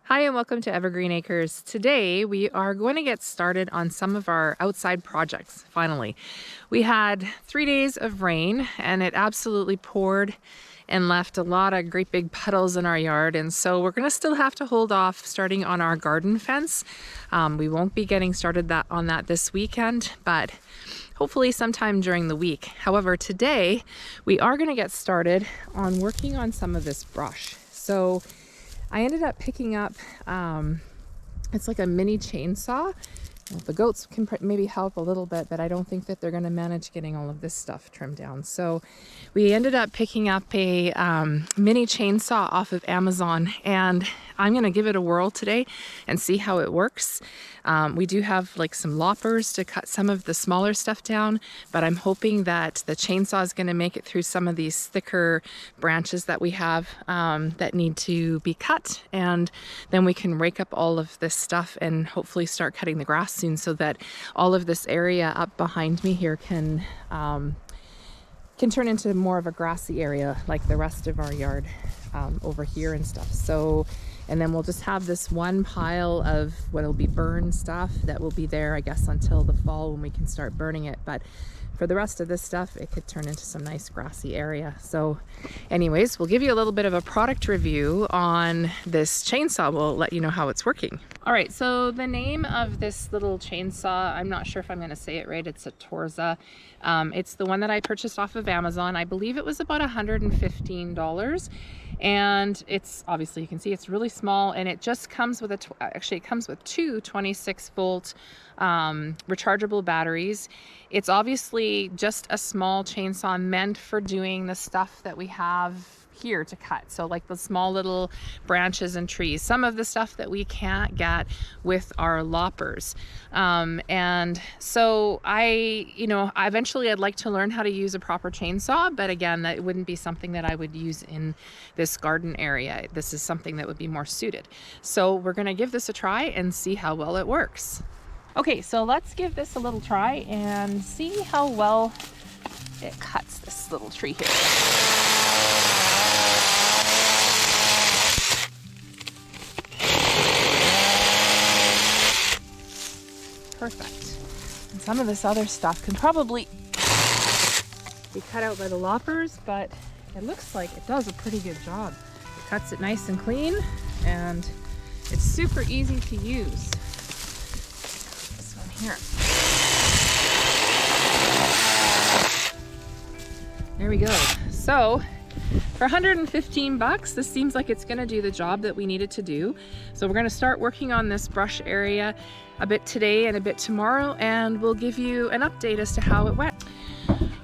Hi and welcome to Evergreen Acres. Today we are going to get started on some of our outside projects, finally. We had 3 days of rain and it absolutely poured and left a lot of great big puddles in our yard, and so we're going to still have to hold off starting on our garden fence. We won't be getting started on that this weekend, but hopefully sometime during the week. However, today we are going to get started on working on some of this brush. So I ended up picking up, it's like a mini chainsaw. Well, the goats can maybe help a little bit, but I don't think that they're going to manage getting all of this stuff trimmed down. So we ended up picking up a mini chainsaw off of Amazon, and I'm going to give it a whirl today and see how it works. We do have like some loppers to cut some of the smaller stuff down, but I'm hoping that the chainsaw is going to make it through some of these thicker branches that we have that need to be cut, and then we can rake up all of this stuff and hopefully start cutting the grass soon, so that all of this area up behind me here can turn into more of a grassy area like the rest of our yard over here and stuff. So, and then we'll just have this one pile of what'll be burned stuff that will be there, I guess, until the fall when we can start burning it. But for the rest of this stuff, it could turn into some nice grassy area. So anyways, we'll give you a little bit of a product review on this chainsaw. We'll let you know how it's working. All right, so the name of this little chainsaw, I'm not sure if I'm going to say it right. It's a Torza. It's the one that I purchased off of Amazon. I believe it was about $115. And it's, obviously you can see it's really small, and it just comes with actually it comes with two 26-volt rechargeable batteries. It's obviously just a small chainsaw meant for doing the stuff that we have here to cut, so like the small little branches and trees, some of the stuff that we can't get with our loppers. And so eventually I'd like to learn how to use a proper chainsaw, but again, that wouldn't be something that I would use in this garden area. This is something that would be more suited. So we're going to give this a try and see how well it works. Okay, so let's give this a little try and see how well it cuts this little tree here. Perfect. And some of this other stuff can probably be cut out by the loppers, but it looks like it does a pretty good job. It cuts it nice and clean, and it's super easy to use. This one here. There we go. So for 115 bucks, this seems like it's going to do the job that we need it to do. So we're going to start working on this brush area a bit today and a bit tomorrow, and we'll give you an update as to how it went.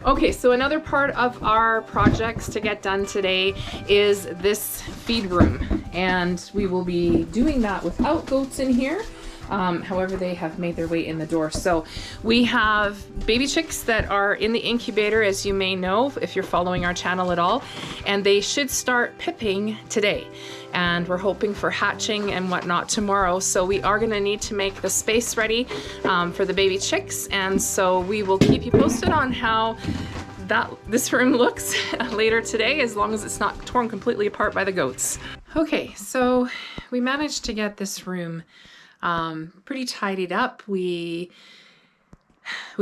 Okay, so another part of our projects to get done today is this feed room, and we will be doing that without goats in here. However, they have made their way in the door. So we have baby chicks that are in the incubator, as you may know if you're following our channel at all, and they should start pipping today. And we're hoping for hatching and whatnot tomorrow. So we are going to need to make the space ready for the baby chicks, and so we will keep you posted on how this room looks later today, as long as it's not torn completely apart by the goats. Okay, so we managed to get this room pretty tidied up. We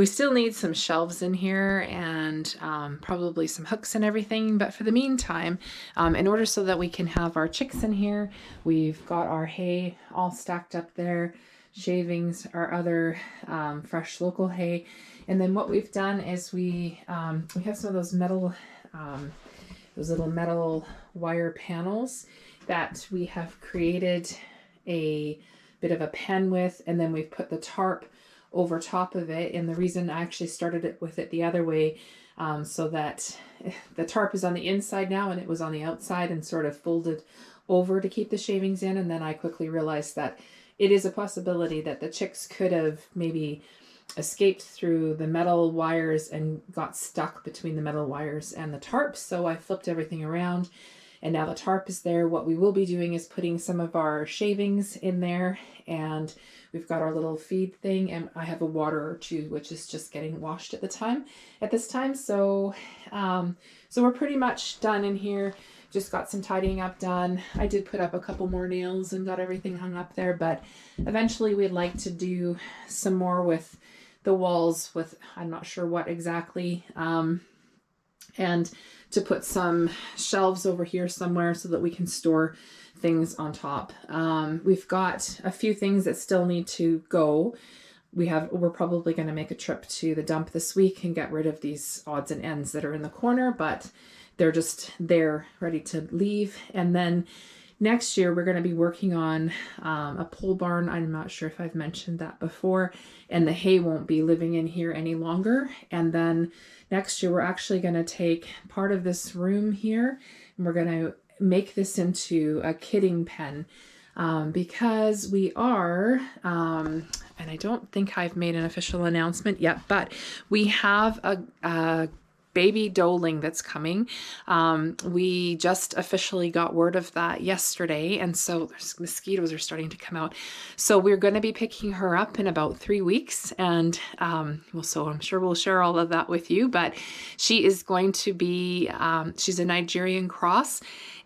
still need some shelves in here and probably some hooks and everything, but for the meantime, in order so that we can have our chicks in here, we've got our hay all stacked up there, shavings, our other fresh local hay, and then what we've done is we have some of those metal those little metal wire panels that we have created a bit of a pen with, and then we've put the tarp over top of it. And the reason I actually started it with it the other way, so that the tarp is on the inside now and it was on the outside and sort of folded over to keep the shavings in. And then I quickly realized that it is a possibility that the chicks could have maybe escaped through the metal wires and got stuck between the metal wires and the tarp. So I flipped everything around, and now the tarp is there. What we will be doing is putting some of our shavings in there, and we've got our little feed thing, and I have a water or two, which is just getting washed at this time. So we're pretty much done in here. just got some tidying up done. I did put up a couple more nails and got everything hung up there, but eventually we'd like to do some more with the walls with, I'm not sure what exactly, and to put some shelves over here somewhere so that we can store things on top. We've got a few things that still need to go. We're probably going to make a trip to the dump this week and get rid of these odds and ends that are in the corner, but they're just there ready to leave. And then next year we're going to be working on a pole barn. I'm not sure if I've mentioned that before, and the hay won't be living in here any longer. And then next year we're actually going to take part of this room here and we're going to make this into a kidding pen. Because we are, and I don't think I've made an official announcement yet, but we have a baby doeling that's coming. We just officially got word of that yesterday, and so mosquitoes are starting to come out. So we're going to be picking her up in about 3 weeks, and so I'm sure we'll share all of that with you, but she is going to be, she's a Nigerian cross,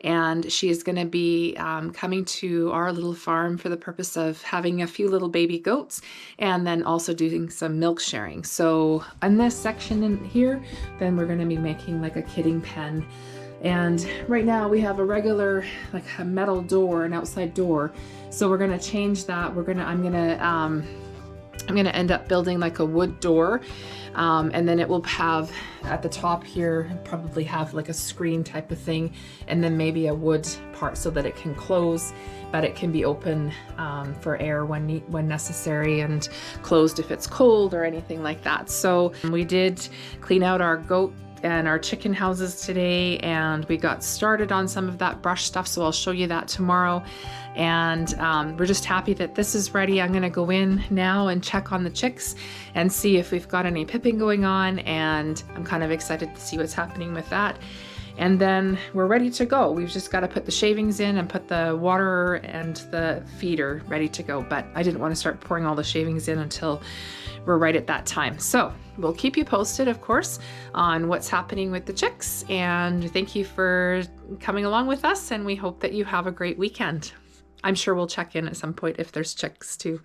and she is going to be coming to our little farm for the purpose of having a few little baby goats and then also doing some milk sharing. So in this section in here, then we're going to be making like a kidding pen. And right now we have a regular, like a metal door, an outside door. So we're going to change that. I'm going to end up building like a wood door. And then it will have at the top here, probably have like a screen type of thing, and then maybe a wood part so that it can close, but it can be open for air when necessary and closed if it's cold or anything like that. So we did clean out our goat and our chicken houses today, and we got started on some of that brush stuff, so I'll show you that tomorrow. And we're just happy that this is ready. I'm gonna go in now and check on the chicks and see if we've got any pipping going on, and I'm kind of excited to see what's happening with that. And then we're ready to go. We've just got to put the shavings in and put the water and the feeder ready to go, but I didn't want to start pouring all the shavings in until we're right at that time. So we'll keep you posted, of course, on what's happening with the chicks, and thank you for coming along with us, and we hope that you have a great weekend. I'm sure we'll check in at some point if there's chicks too.